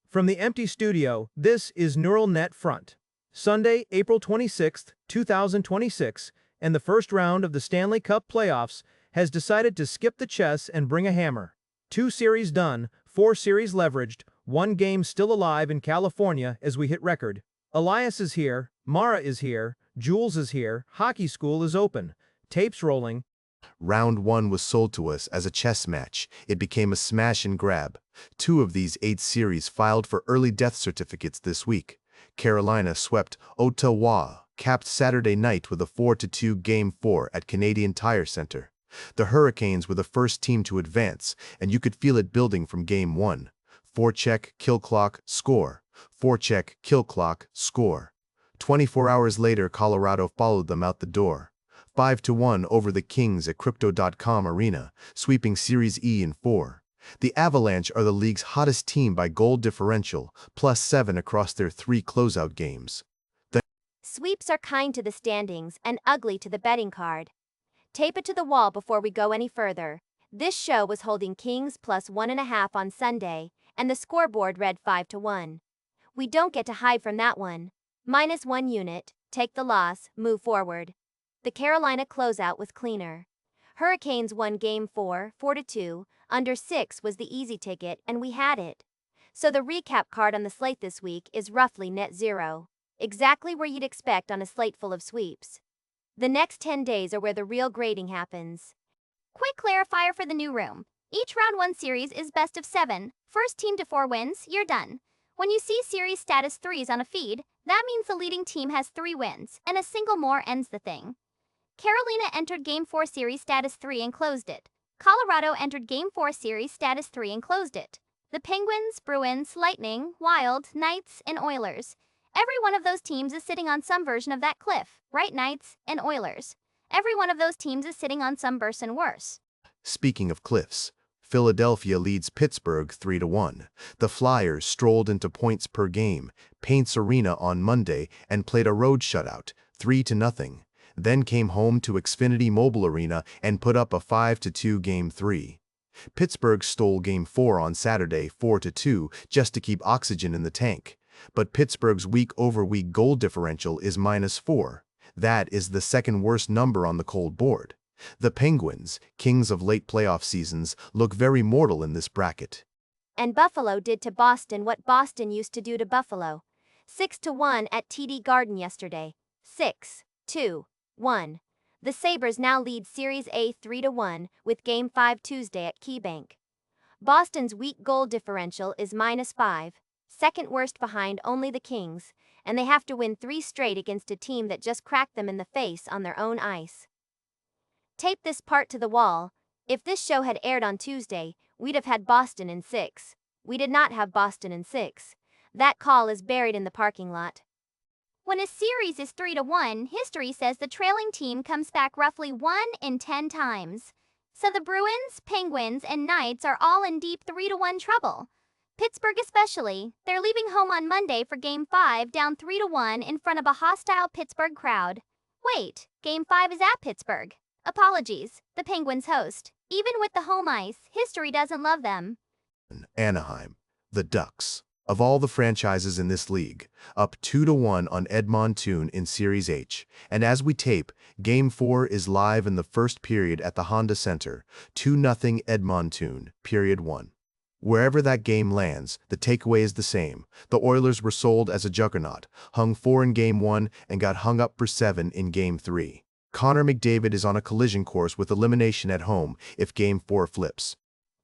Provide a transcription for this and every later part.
From the empty studio, this is Neural Net Front. Sunday, April 26, 2026, and the first round of the Stanley Cup playoffs has decided to skip the chess and bring a hammer. 2 series done, 4 series leveraged, 1 game still alive in California as we hit record. Elias is here, Mara is here, Jules is here, hockey school is open. Tapes rolling. Round 1 was sold to us as a chess match. It became a smash and grab. 2 of these 8 series filed for early death certificates this week. Carolina swept Ottawa, capped Saturday night with a 4-2 Game 4 at Canadian Tire Center. The Hurricanes were the first team to advance, and you could feel it building from Game 1. Forecheck, kill clock, score. Forecheck, kill clock, score. 24 hours later, Colorado followed them out the door. 5-1 over the Kings at Crypto.com Arena, sweeping Series E in 4. The Avalanche are the league's hottest team by goal differential, +7 across their 3 closeout games. Sweeps are kind to the standings and ugly to the betting card. Tape it to the wall before we go any further. This show was holding Kings +1.5 on Sunday, and the scoreboard read 5-1. We don't get to hide from that one. -1 unit, take the loss, move forward. The Carolina closeout was cleaner. Hurricanes won Game 4, 4-2, under 6 was the easy ticket and we had it. So the recap card on the slate this week is roughly net zero. Exactly where you'd expect on a slate full of sweeps. The next 10 days are where the real grading happens. Quick clarifier for the new room. Each round 1 series is best of 7. First team to 4 wins, you're done. When you see series status 3s on a feed, that means the leading team has 3 wins, and a single more ends the thing. Carolina entered Game 4 series status 3 and closed it. Colorado entered Game 4 series status 3 and closed it. The Penguins, Bruins, Lightning, Wild, Knights, and Oilers. Every one of those teams is sitting on some version of that cliff, right, Knights and Oilers? Every one of those teams is sitting on some verse and worse. Speaking of cliffs, Philadelphia leads Pittsburgh 3-1. The Flyers strolled into points per game, Paints Arena on Monday, and played a road shutout, 3-0. Then came home to Xfinity Mobile Arena and put up a 5-2 Game 3. Pittsburgh stole Game 4 on Saturday 4-2 just to keep oxygen in the tank. But Pittsburgh's week-over-week goal differential is -4. That is the second worst number on the cold board. The Penguins, kings of late playoff seasons, look very mortal in this bracket. And Buffalo did to Boston what Boston used to do to Buffalo. 6-1 at TD Garden yesterday. 6-2-1. The Sabres now lead Series A 3-1 with Game 5 Tuesday at KeyBank. Boston's weak goal differential is -5, second worst behind only the Kings, and they have to win 3 straight against a team that just cracked them in the face on their own ice. Tape this part to the wall. If this show had aired on Tuesday, we'd have had Boston in 6. We did not have Boston in 6. That call is buried in the parking lot. When a series is 3-1, history says the trailing team comes back roughly 1 in 10 times. So the Bruins, Penguins, and Knights are all in deep 3-1 trouble. Pittsburgh especially. They're leaving home on Monday for Game 5 down 3-1 in front of a hostile Pittsburgh crowd. Wait, Game 5 is at Pittsburgh. Apologies, the Penguins host. Even with the home ice, history doesn't love them. Anaheim, the Ducks, of all the franchises in this league, up 2-1 on Edmonton in Series H. And as we tape, Game 4 is live in the first period at the Honda Center, 2-0 Edmonton, period 1. Wherever that game lands, the takeaway is the same. The Oilers were sold as a juggernaut, hung 4 in Game 1 and got hung up for 7 in Game 3. Connor McDavid is on a collision course with elimination at home if Game 4 flips.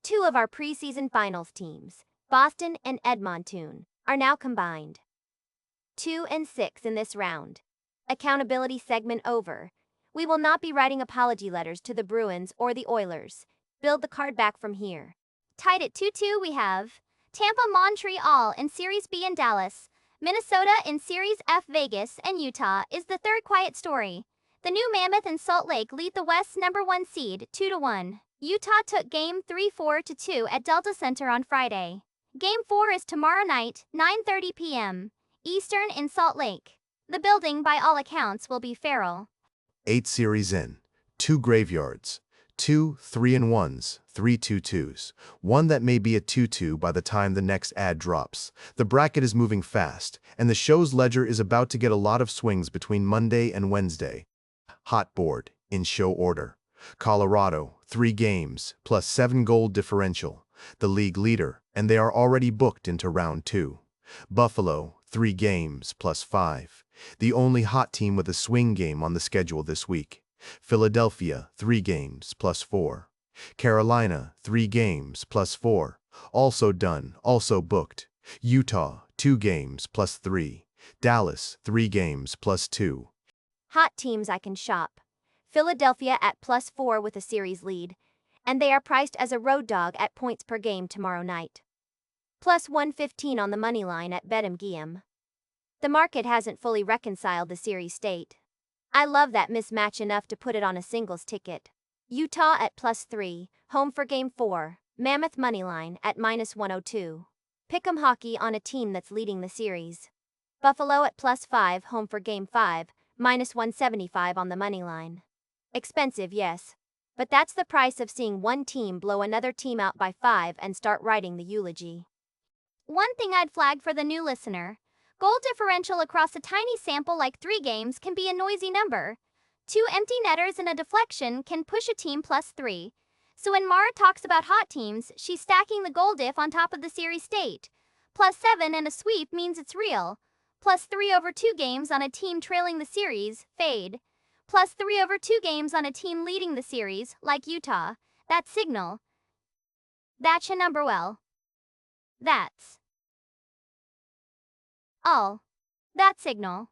2 of our preseason finals teams, Boston and Edmonton, are now combined. 2-6 in this round. Accountability segment over. We will not be writing apology letters to the Bruins or the Oilers. Build the card back from here. Tied at 2-2 we have Tampa, Montreal in Series B and Dallas. Minnesota in Series F. Vegas and Utah is the third quiet story. The new Mammoth and Salt Lake lead the West's #1 seed 2-1. Utah took Game 3 4-2 at Delta Center on Friday. Game 4 is tomorrow night, 9:30 p.m. Eastern in Salt Lake. The building, by all accounts, will be feral. 8 series in, 2 graveyards. 2 3-1s, 3 2-2s, one that may be a 2-2 by the time the next ad drops. The bracket is moving fast, and the show's ledger is about to get a lot of swings between Monday and Wednesday. Hot board, in show order. Colorado, 3 games, plus 7 goal differential, the league leader, and they are already booked into round 2. Buffalo, 3 games, plus 5, the only hot team with a swing game on the schedule this week. Philadelphia, 3 games, plus 4. Carolina, 3 games, plus 4, also done, also booked. Utah, 2 games, plus 3. Dallas, 3 games, plus 2. Hot teams I can shop. Philadelphia at +4 with a series lead, and they are priced as a road dog at points per game tomorrow night. +115 on the money line at DIMC. The market hasn't fully reconciled the series state. I love that mismatch enough to put it on a singles ticket. Utah at +3, home for Game 4, Mammoth moneyline at -102. Pick'em hockey on a team that's leading the series. Buffalo at +5, home for Game 5, -175 on the moneyline. Expensive, yes. But that's the price of seeing one team blow another team out by 5 and start writing the eulogy. One thing I'd flag for the new listener. Goal differential across a tiny sample like 3 games can be a noisy number. 2 empty netters and a deflection can push a team +3. So when Mara talks about hot teams, she's stacking the goal diff on top of the series state. +7 and a sweep means it's real. +3 over 2 games on a team trailing the series, fade. +3 over 2 games on a team leading the series, like Utah. That's signal. That's a number well. That's all. That signal.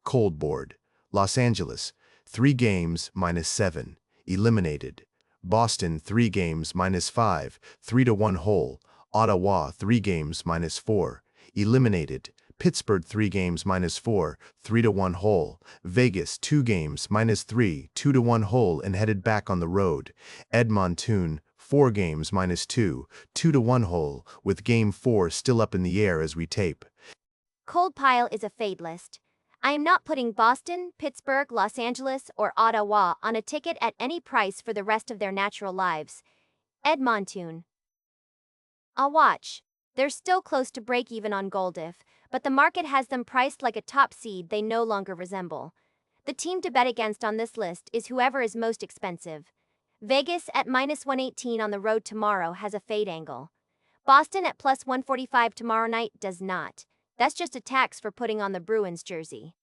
Cold board. Los Angeles, 3 games, -7, eliminated. Boston, 3 games, -5, 3-1 hole. Ottawa, 3 games, -4, eliminated. Pittsburgh, 3 games, -4, 3-1 hole. Vegas, 2 games, -3, 2-1 hole and headed back on the road. Edmonton, 4 games, -2, 2-1 hole, with Game 4 still up in the air as we tape. Cold pile is a fade list. I am not putting Boston, Pittsburgh, Los Angeles, or Ottawa on a ticket at any price for the rest of their natural lives. Edmonton. I'll watch. They're still close to break even on goal diff, but the market has them priced like a top seed they no longer resemble. The team to bet against on this list is whoever is most expensive. Vegas at -118 on the road tomorrow has a fade angle. Boston at +145 tomorrow night does not. That's just a tax for putting on the Bruins jersey.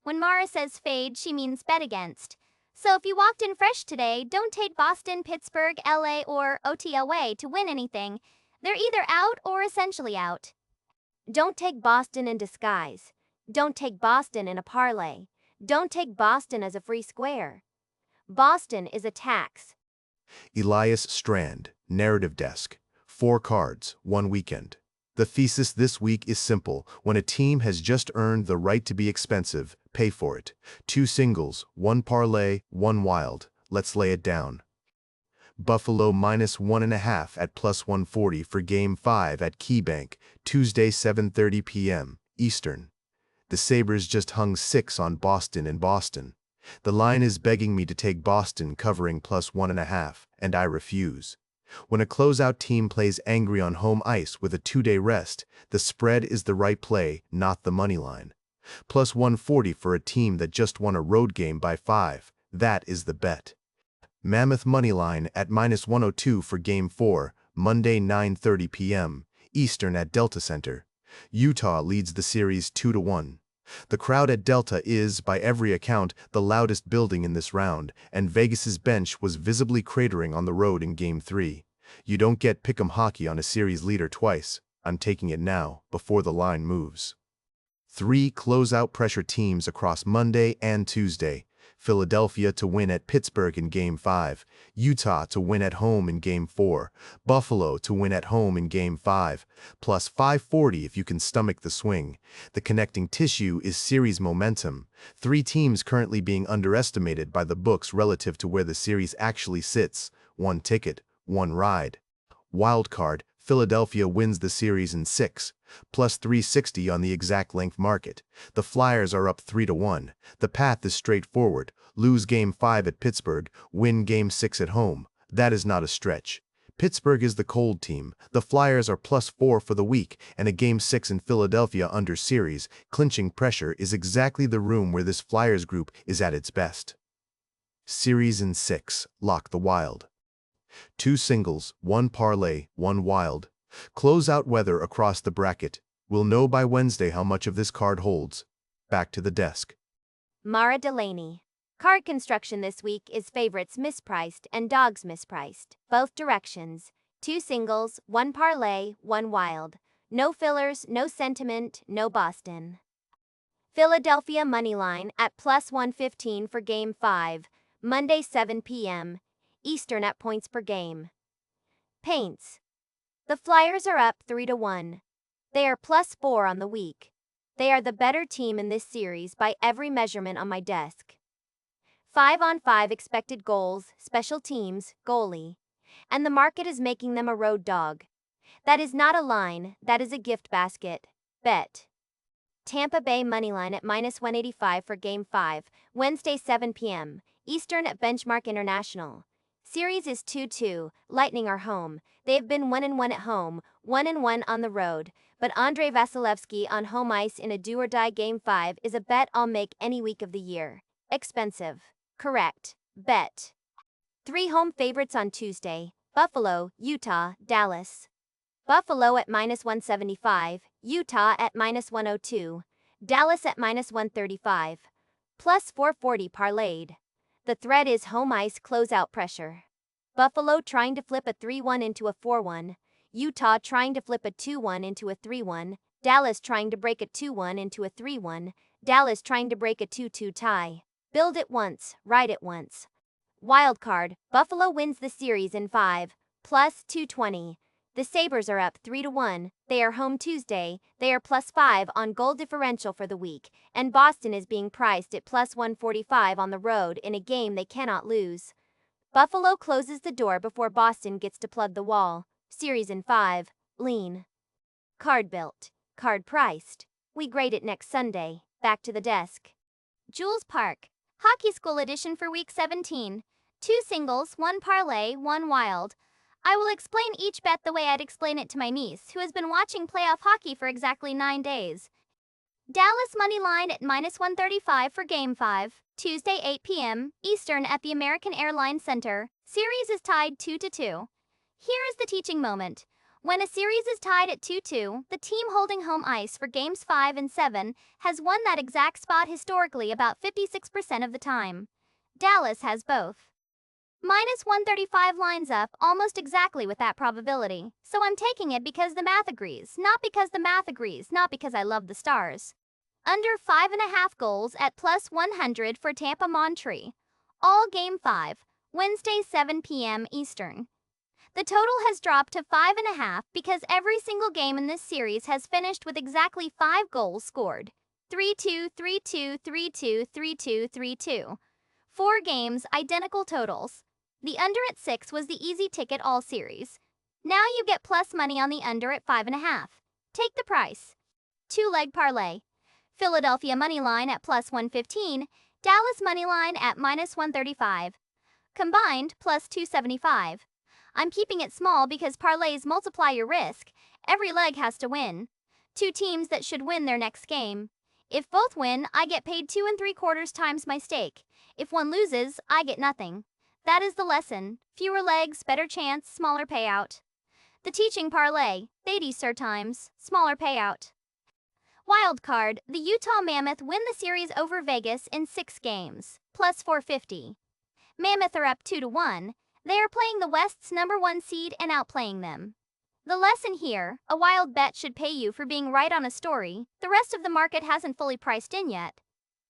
When Mara says fade, she means bet against. So if you walked in fresh today, don't take Boston, Pittsburgh, LA, or OTLA to win anything. They're either out or essentially out. Don't take Boston in disguise. Don't take Boston in a parlay. Don't take Boston as a free square. Boston is a tax. Elias Strand, Narrative Desk. 4 cards, 1 weekend. The thesis this week is simple. When a team has just earned the right to be expensive, pay for it. 2 singles, 1 parlay, 1 wild. Let's lay it down. Buffalo -1.5 at +140 for Game 5 at KeyBank, Tuesday 7:30 p.m. Eastern. The Sabres just hung 6 on Boston in Boston. The line is begging me to take Boston covering +1.5, and I refuse. When a closeout team plays angry on home ice with a 2-day rest, the spread is the right play, not the money line. +140 for a team that just won a road game by 5, that is the bet. Mammoth moneyline at -102 for Game 4, Monday 9:30 p.m. Eastern at Delta Center. Utah leads the series 2-1. The crowd at Delta is, by every account, the loudest building in this round, and Vegas's bench was visibly cratering on the road in Game 3. You don't get pick'em hockey on a series leader twice. I'm taking it now, before the line moves. 3 closeout pressure teams across Monday and Tuesday. Philadelphia to win at Pittsburgh in Game 5, Utah to win at home in Game 4, Buffalo to win at home in Game 5, plus 540 if you can stomach the swing. The connecting tissue is series momentum. 3 teams currently being underestimated by the books relative to where the series actually sits. 1 ticket, 1 ride. Wildcard, Philadelphia wins the series in 6. plus 360 on the exact length market. The Flyers are up 3-1. The path is straightforward. Lose Game 5 at Pittsburgh, win Game 6 at home. That is not a stretch. Pittsburgh is the cold team. The Flyers are plus 4 for the week, and a Game 6 in Philadelphia under series, clinching pressure is exactly the room where this Flyers group is at its best. Series in 6, lock the Wild. 2 singles, 1 parlay, 1 wild. Closeout weather across the bracket. We'll know by Wednesday how much of this card holds. Back to the desk. Mara Delaney. Card construction this week is favorites mispriced and dogs mispriced. Both directions. 2 singles, 1 parlay, 1 wild. No fillers, no sentiment, no Boston. Philadelphia moneyline at plus 115 for Game 5, Monday 7 p.m. Eastern at points per game. Paints. The Flyers are up 3-1. They are plus 4 on the week. They are the better team in this series by every measurement on my desk. 5-on-5 expected goals, special teams, goalie. And the market is making them a road dog. That is not a line, that is a gift basket. Bet. Tampa Bay moneyline at minus 185 for Game 5, Wednesday 7 p.m. Eastern at Benchmark International. Series is 2-2, Lightning are home. They have been 1-1 at home, 1-1 on the road, but Andrei Vasilevsky on home ice in a do-or-die Game 5 is a bet I'll make any week of the year. Expensive. Correct. Bet. 3 home favorites on Tuesday: Buffalo, Utah, Dallas. Buffalo at minus 175, Utah at minus 102, Dallas at minus 135. Plus 440 parlayed. The thread is home ice closeout pressure. Buffalo trying to flip a 3-1 into a 4-1, Utah trying to flip a 2-1 into a 3-1, Dallas trying to break a 2-1 into a 3-1, Dallas trying to break a 2-2 tie. Build it once, ride it once. Wildcard, Buffalo wins the series in 5, plus 220. The Sabres are up 3-1, they are home Tuesday, they are plus 5 on goal differential for the week, and Boston is being priced at plus 145 on the road in a game they cannot lose. Buffalo closes the door before Boston gets to plug the wall. Series in 5, lean. Card built, card priced. We grade it next Sunday. Back to the desk. Jules Park. Hockey School Edition for Week 17. 2 singles, 1 parlay, 1 wild. I will explain each bet the way I'd explain it to my niece, who has been watching playoff hockey for exactly 9 days. Dallas moneyline at minus 135 for Game 5, Tuesday 8 p.m. Eastern at the American Airlines Center. Series is tied 2-2. Here is the teaching moment. When a series is tied at 2-2, the team holding home ice for Games 5 and 7 has won that exact spot historically about 56% of the time. Dallas has both. Minus 135 lines up almost exactly with that probability, so I'm taking it because the math agrees, not because the math agrees, not because I love the Stars. Under 5.5 goals at plus 100 for Tampa Montreal. All Game 5, Wednesday 7 p.m. Eastern. The total has dropped to 5.5 because every single game in this series has finished with exactly 5 goals scored. 3-2, 3-2, 3-2, 3-2, 3-2. 4 games, identical totals. The under at 6 was the easy ticket all series. Now you get plus money on the under at 5.5. Take the price. 2-leg parlay. Philadelphia moneyline at plus 115, Dallas moneyline at minus 135. Combined, plus 275. I'm keeping it small because parlays multiply your risk. Every leg has to win. 2 teams that should win their next game. If both win, I get paid 2 3/4 times my stake. If one loses, I get nothing. That is the lesson. Fewer legs, better chance, smaller payout. The teaching parlay, 80 times, smaller payout. Wild card, the Utah Mammoth win the series over Vegas in 6 games, plus 450. Mammoth are up 2-1. They are playing the West's #1 seed and outplaying them. The lesson here, a wild bet should pay you for being right on a story. The rest of the market hasn't fully priced in yet.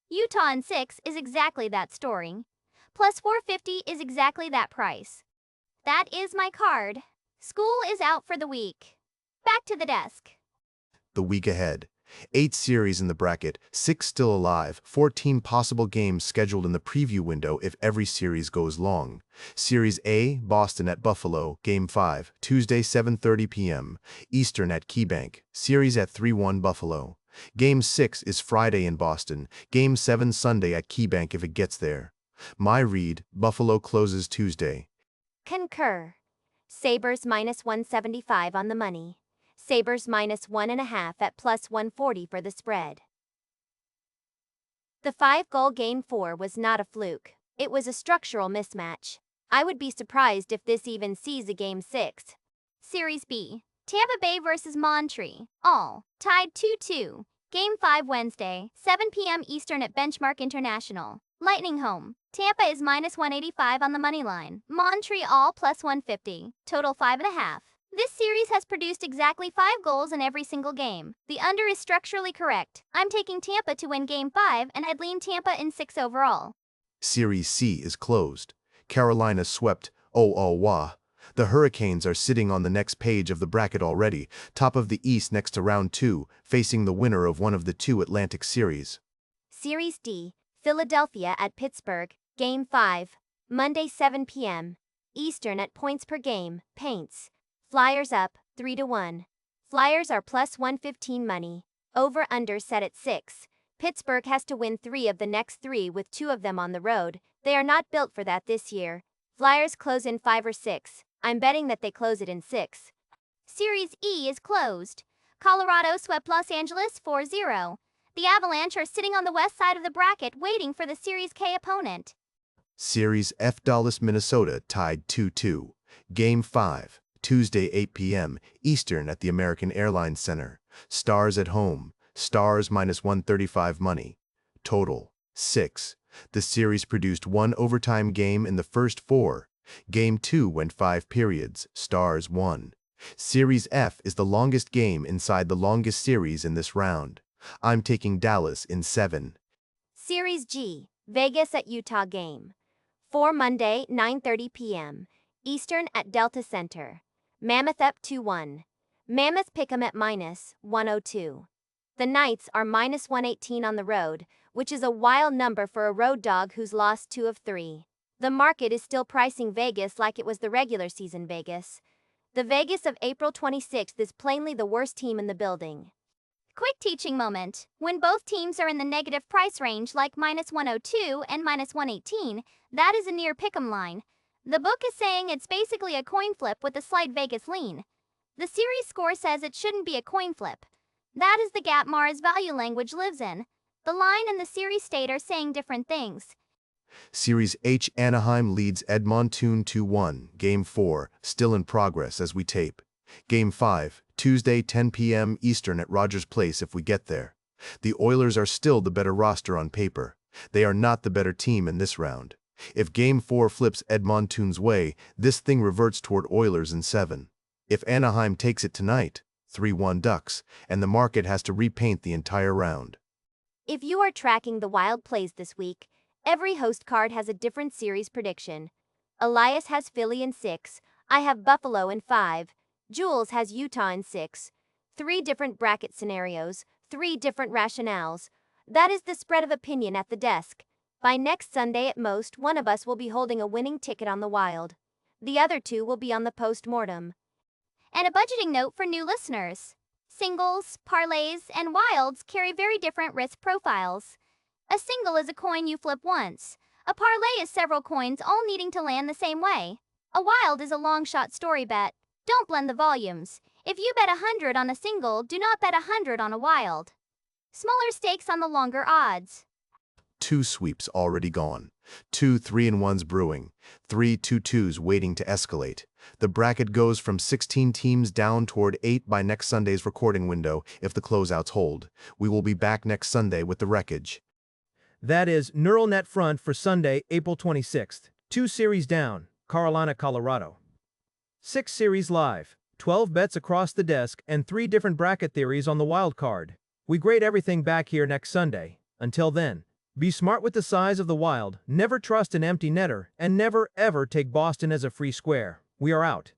Utah in 6 is exactly that story. Plus 450 is exactly that price. That is my card. School is out for the week. Back to the desk. The week ahead. 8 series in the bracket, 6 still alive, 14 possible games scheduled in the preview window if every series goes long. Series A, Boston at Buffalo, Game 5, Tuesday 7:30 p.m. Eastern at KeyBank, series at 3-1 Buffalo. Game 6 is Friday in Boston, Game 7 Sunday at KeyBank if it gets there. My read, Buffalo closes Tuesday. Concur. Sabres minus 175 on the money. Sabres minus 1.5 at plus 140 for the spread. The 5-goal Game 4 was not a fluke. It was a structural mismatch. I would be surprised if this even sees a Game 6. Series B. Tampa Bay vs. Montreal, tied 2-2. Game 5 Wednesday, 7 p.m. Eastern at Benchmark International. Lightning home. Tampa is minus 185 on the money line. Montreal plus 150. Total 5.5. This series has produced exactly 5 goals in every single game. The under is structurally correct. I'm taking Tampa to win Game 5, and I'd lean Tampa in 6 overall. Series C is closed. Carolina swept Ottawa. The Hurricanes are sitting on the next page of the bracket already, top of the East next to round 2, facing the winner of one of the 2 Atlantic series. Series D, Philadelphia at Pittsburgh, Game 5, Monday 7 p.m. Eastern at points per game, Paints. Flyers up, 3-1. Flyers are plus 115 money. Over-under set at 6. Pittsburgh has to win 3 of the next 3 with 2 of them on the road. They are not built for that this year. Flyers close in 5 or 6. I'm betting that they close it in 6. Series E is closed. Colorado swept Los Angeles 4-0. The Avalanche are sitting on the west side of the bracket waiting for the Series K opponent. Series F Dallas, Minnesota tied 2-2. Game 5, Tuesday 8 p.m. Eastern at the American Airlines Center. Stars at home. Stars minus 135 money. Total 6. The series produced 1 overtime game in the first 4. Game 2 went 5 periods. Stars won. Series F is the longest game inside the longest series in this round. I'm taking Dallas in 7. Series G, Vegas at Utah Game 4 Monday, 9:30 p.m. Eastern at Delta Center. Mammoth up 2-1. Mammoth pick 'em at minus 102. The Knights are minus 118 on the road, which is a wild number for a road dog who's lost 2 of 3. The market is still pricing Vegas like it was the regular season Vegas. The Vegas of April 26th is plainly the worst team in the building. Quick teaching moment. When both teams are in the negative price range like minus 102 and minus 118, that is a near pick'em line. The book is saying it's basically a coin flip with a slight Vegas lean. The series score says it shouldn't be a coin flip. That is the gap Mara's value language lives in. The line and the series state are saying different things. Series H Anaheim leads Edmonton 2-1. Game 4, still in progress as we tape. Game 5, Tuesday 10 p.m. Eastern at Rogers Place if we get there. The Oilers are still the better roster on paper. They are not the better team in this round. If Game 4 flips Edmonton's way, this thing reverts toward Oilers in 7. If Anaheim takes it tonight, 3-1 Ducks, and the market has to repaint the entire round. If you are tracking the wild plays this week, every host card has a different series prediction. Elias has Philly in 6, I have Buffalo in 5, Jules has Utah in 6. 3 different bracket scenarios, 3 different rationales. That is the spread of opinion at the desk. By next Sunday at most, one of us will be holding a winning ticket on the Wild. The other 2 will be on the post-mortem. And a budgeting note for new listeners. Singles, parlays, and wilds carry very different risk profiles. A single is a coin you flip once. A parlay is several coins all needing to land the same way. A wild is a long shot story bet. Don't blend the volumes. If you bet 100 on a single, do not bet 100 on a wild. Smaller stakes on the longer odds. 2 sweeps already gone. 2 3-1s brewing. 3 2-2s waiting to escalate. The bracket goes from 16 teams down toward 8 by next Sunday's recording window if the closeouts hold. We will be back next Sunday with the wreckage. That is Neural Net Front for Sunday, April 26th. 2 series down, Carolina, Colorado. 6 series live, 12 bets across the desk, and 3 different bracket theories on the wild card. We grade everything back here next Sunday. Until then, be smart with the size of the Wild, never trust an empty netter, and never ever take Boston as a free square. We are out.